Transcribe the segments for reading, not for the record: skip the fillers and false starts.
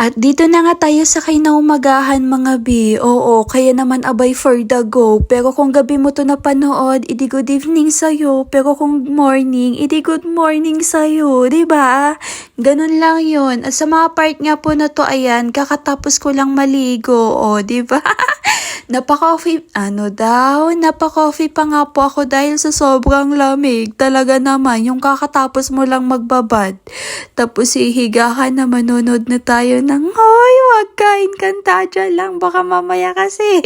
At dito na nga tayo sa kinaumagahan mga bi. Oo, kaya naman abay for the go. Pero kung gabi mo to napanood, idi good evening sa'yo. Pero kung morning, idi good morning sa'yo. Diba? Ganun lang yun. At sa mga part nga po na to, ayan, kakatapos ko lang maligo. O, diba? Napa-coffee pa nga po ako dahil sa sobrang lamig. Talaga naman, yung kakatapos mo lang magbabad. Tapos hihiga ka na, manonood na tayo ng, hoy, wag ka, Encantadia lang, baka mamaya kasi.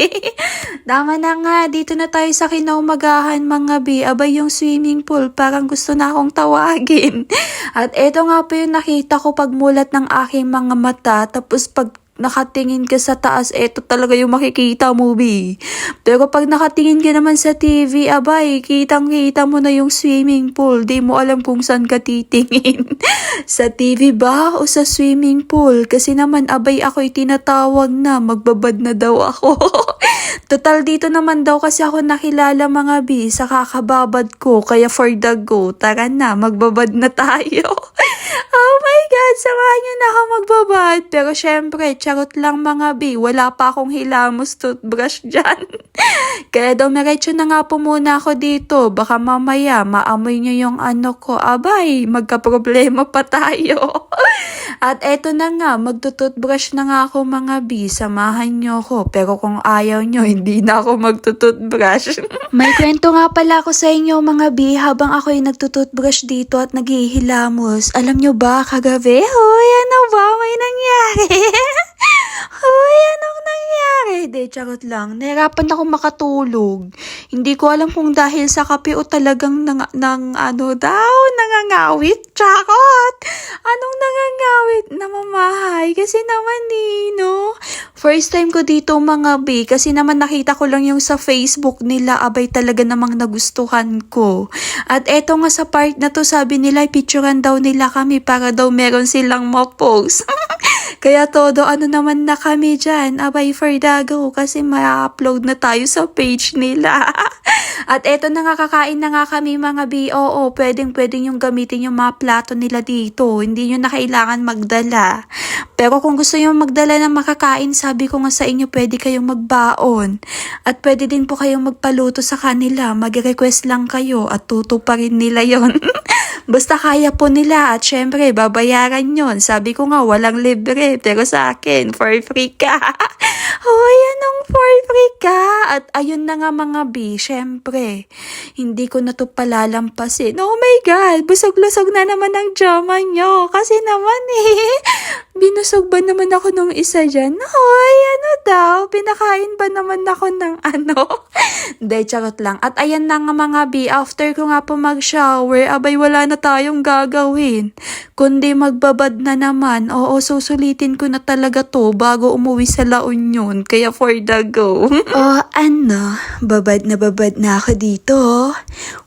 Tama na nga, dito na tayo sa kinaumagahan mga bi. Abay yung swimming pool, parang gusto na akong tawagin. At eto nga po yung nakita ko pagmulat ng aking mga mata. Tapos pag nakatingin ka sa taas, eto talaga yung makikita mo, bi. Pero pag nakatingin ka naman sa TV, abay, kitang-kita mo na yung swimming pool. Di mo alam kung saan ka titingin. Sa TV ba o sa swimming pool? Kasi naman, abay, ako'y tinatawag na, magbabad na daw ako. Total dito naman daw kasi ako nakilala mga bi sa kakababad ko, kaya for the go, tara na, magbabad na tayo. Oh my God, samahan niyo na ako magbabad. Pero syempre, charot lang mga bi, wala pa akong hilamos toothbrush dyan. Kaya dumiretso na nga po muna ako dito, baka mamaya maamoy niyo yung ano ko, abay, magka-problema pa tayo. At eto na nga, magtututbrush na nga ako mga bi, samahan niyo ako. Pero kung ayaw niyo, hindi na ako magtututbrush. May kwento nga pala ako sa inyo mga bi, habang ako'y nagtututbrush dito at naghihilamos. Alam niyo ba, kagabi, hoy, ano ba, may nangyari? Hoy, anong nangyari? De, charot lang. Nahirapan ako makatulog. Hindi ko alam kung dahil sa kape o talagang nangangawit. Charot! Anong nangangawit? Namamahay. Kasi naman no? First time ko dito mga bi. Kasi naman nakita ko lang yung sa Facebook nila. Abay talaga namang nagustuhan ko. At eto nga sa part na to, sabi nila, picturean daw nila kami para daw meron silang ma-post. Kaya todo ano naman na kami dyan, abay for the go, kasi ma-upload na tayo sa page nila. At eto na nga, kakain na nga kami mga BOO, pwedeng yung gamitin yung mga plato nila dito, hindi nyo na kailangan magdala. Pero kung gusto nyo magdala ng makakain, sabi ko nga sa inyo, pwede kayong magbaon. At pwede din po kayong magpaluto sa kanila, mag-request lang kayo at tutuparin nila yon. Basta kaya po nila at syempre babayaran yon. Sabi ko nga walang libre pero sa akin for free ka. Hoy, anong for free ka? At ayun na nga mga bi, syempre hindi ko na to palalampasin. Oh my God, busog-lusog na naman ang jama nyo. Kasi naman binusog ba naman ako nung isa dyan? Hoy, ano daw? Pinakain ba naman ako ng ano? Hindi, charot lang. At ayan na nga mga bi, after ko nga po mag-shower, abay wala na tayong gagawin. Kundi magbabad na naman. Oo, susulitin ko na talaga to bago umuwi sa La Union. Kaya for the go. Oh, ano? Babad na ako dito.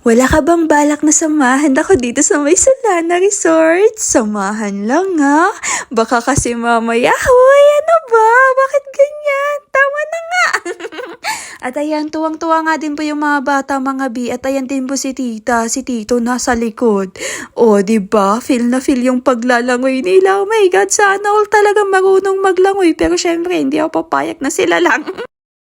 Wala ka bang balak na samahan ako dito sa may Solana Resort? Samahan lang ha. Baka kasi mamaya, hoy, ano ba? Bakit ganyan? Tama na nga. At ayan, tuwang-tuwa nga din po yung mga bata, mga bi. At ayan din po si tita, si tito nasa likod. O, diba? Feel na feel yung paglalangoy nila. Oh my God, sana all talagang marunong maglangoy. Pero syempre, hindi ako papayag na sila lang.